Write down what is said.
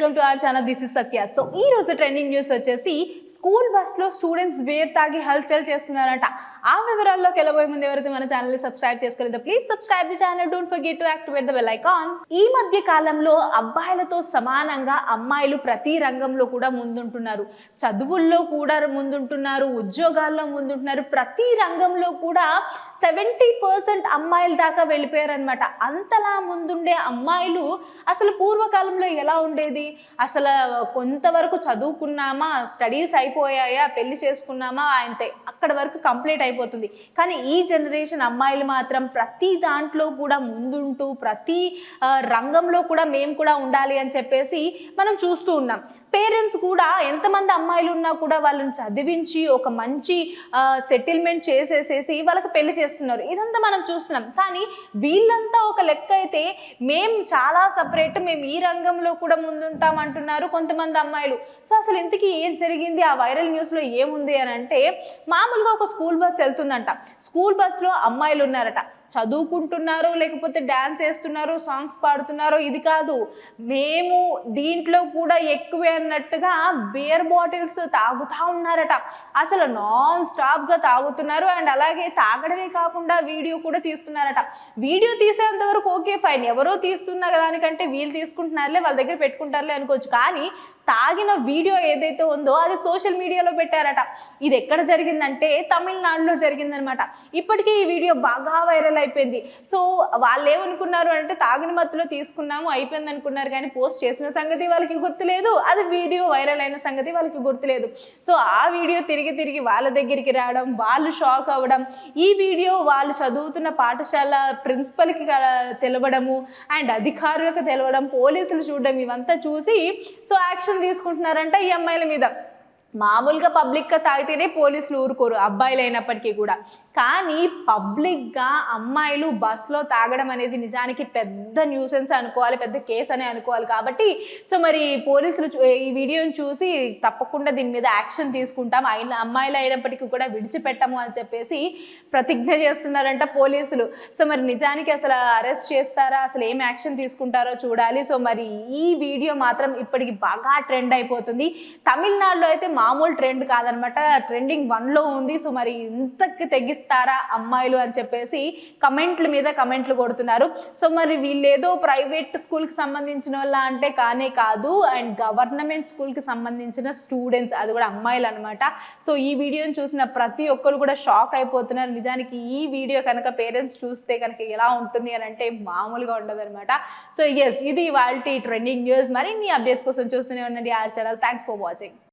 Welcome to our channel. This is Satya. So ఈ రోజు trending news వచ్చేసి school bus లో స్టూడెంట్స్ బీర్ తాగి హల్చల్ చేస్తున్నారంట. ఆ వివరాల్లోకి వెళ్ళబోయే ముందు ఎవరైతే మన ఛానల్ ని సబ్స్క్రైబ్ చేసుకోలేదో please subscribe the channel. Don't forget to activate the bell icon. ఈ మధ్య కాలంలో అబ్బాయిలతో సమానంగా అమ్మాయిలు ప్రతి రంగంలో కూడా ముందుంటున్నారు. చదువుల్లో కూడా ముందుంటున్నారు, ఉద్యోగాల్లో ముందుంటున్నారు. ప్రతి రంగంలో కూడా 70% అమ్మాయిల దాకా వెళ్ళిపోయారనమాట. అంతలా ముందుండే అమ్మాయిలు అసలు పూర్వకాలంలో ఎలా ఉండేది? అసలు కొంతవరకు చదువుకున్నామా, స్టడీస్ అయిపోయాయా, పెళ్లి చేసుకున్నామా, అంతే, అక్కడ వరకు కంప్లీట్ అయిపోతుంది. కానీ ఈ జనరేషన్ అమ్మాయిలు మాత్రం ప్రతి దాంట్లో కూడా ముందుంటూ ప్రతి రంగంలో కూడా మేము కూడా ఉండాలి అని చెప్పేసి మనం చూస్తూ ఉన్నాం. పేరెంట్స్ కూడా ఎంతమంది అమ్మాయిలు ఉన్నా కూడా వాళ్ళని చదివించి ఒక మంచి సెటిల్మెంట్ చేసేసేసి వాళ్ళకి పెళ్లి చేస్తున్నారు. ఇదంతా మనం చూస్తున్నాం. కానీ వీళ్ళంతా ఒక లెక్క అయితే మేము చాలా సపరేట్, మేము ఈ రంగంలో కూడా ముందుంటాం అంటున్నారు కొంతమంది అమ్మాయిలు. సో అసలు ఇంతకీ ఏం జరిగింది? ఆ వైరల్ న్యూస్లో ఏముంది అని అంటే, మామూలుగా ఒక స్కూల్ బస్ వెళ్తుందంట. స్కూల్ బస్లో అమ్మాయిలు ఉన్నారట, చదువుకుంటున్నారు, లేకపోతే డ్యాన్స్ వేస్తున్నారు, సాంగ్స్ పాడుతున్నారు. ఇది కాదు, మేము దీంట్లో కూడా ఎక్కువే అన్నట్టుగా బియర్ బాటిల్స్ తాగుతూ ఉన్నారట. అసలు నాన్ స్టాప్గా తాగుతున్నారు. అండ్ అలాగే తాగడమే కాకుండా వీడియో కూడా తీస్తున్నారట. వీడియో తీసేంత వరకు ఓకే ఫైన్, ఎవరో తీస్తున్న దానికంటే వీళ్ళు తీసుకుంటున్నారులే, వాళ్ళ దగ్గర పెట్టుకుంటారులే అనుకోవచ్చు. కానీ తాగిన వీడియో ఏదైతే ఉందో అది సోషల్ మీడియాలో పెట్టారట. ఇది ఎక్కడ జరిగిందంటే తమిళనాడులో జరిగిందనమాట. ఇప్పటికీ ఈ వీడియో బాగా వైరల్ అయిపోయింది. సో వాళ్ళు ఏమనుకున్నారు అంటే తాగిన మత్తులో తీసుకున్నాము అయిపోయింది అనుకున్నారు. కానీ పోస్ట్ చేసిన సంగతి వాళ్ళకి గుర్తులేదు, అది వీడియో వైరల్ అయిన సంగతి వాళ్ళకి గుర్తులేదు. సో ఆ వీడియో తిరిగి తిరిగి వాళ్ళ దగ్గరికి రావడం, వాళ్ళు షాక్ అవ్వడం, ఈ వీడియో వాళ్ళు చదువుతున్న పాఠశాల ప్రిన్సిపల్కి తెలవడము అండ్ అధికారులకు తెలవడం, పోలీసులు చూడడం, ఇవంతా చూసి సో యాక్షన్ తీసుకుంటున్నారంట ఈ అమ్మాయిల మీద. మామూలుగా పబ్లిక్గా తాగితేనే పోలీసులు ఊరుకోరు, అబ్బాయిలు అయినప్పటికీ కూడా. కానీ పబ్లిక్గా అమ్మాయిలు బస్లో తాగడం అనేది నిజానికి పెద్ద న్యూసెన్స్ అనుకోవాలి, పెద్ద కేసు అనే అనుకోవాలి. కాబట్టి సో మరి పోలీసులు ఈ వీడియోని చూసి తప్పకుండా దీని మీద యాక్షన్ తీసుకుంటాం, అమ్మాయిలు అయినప్పటికీ కూడా విడిచిపెట్టము అని చెప్పేసి ప్రతిజ్ఞ చేస్తున్నారంట పోలీసులు. సో మరి నిజానికి అసలు అరెస్ట్ చేస్తారా, అసలు ఏం యాక్షన్ తీసుకుంటారో చూడాలి. సో మరి ఈ వీడియో మాత్రం ఇప్పటికి బాగా ట్రెండ్ అయిపోతుంది. తమిళనాడులో అయితే మామూలు ట్రెండ్ కాదనమాట, ట్రెండింగ్ 1లో ఉంది. సో మరి ఇంతకు తెగిస్తారా అమ్మాయిలు అని చెప్పేసి కమెంట్ల మీద కమెంట్లు కొడుతున్నారు. సో మరి వీళ్ళేదో ప్రైవేట్ స్కూల్కి సంబంధించిన వాళ్ళ అంటే కానే కాదు, అండ్ గవర్నమెంట్ స్కూల్కి సంబంధించిన స్టూడెంట్స్, అది కూడా అమ్మాయిలు అనమాట. సో ఈ వీడియోని చూసిన ప్రతి ఒక్కరు కూడా షాక్ అయిపోతున్నారు. నిజానికి ఈ వీడియో కనుక పేరెంట్స్ చూస్తే కనుక ఎలా ఉంటుంది అని అంటే మామూలుగా ఉండదు అనమాట. సో ఎస్, ఇది వాళ్ళ ట్రెండింగ్ న్యూస్. మరిన్ని అప్డేట్స్ కోసం చూస్తూనే ఉండండి ఆ ఛానల్. Thanks for watching.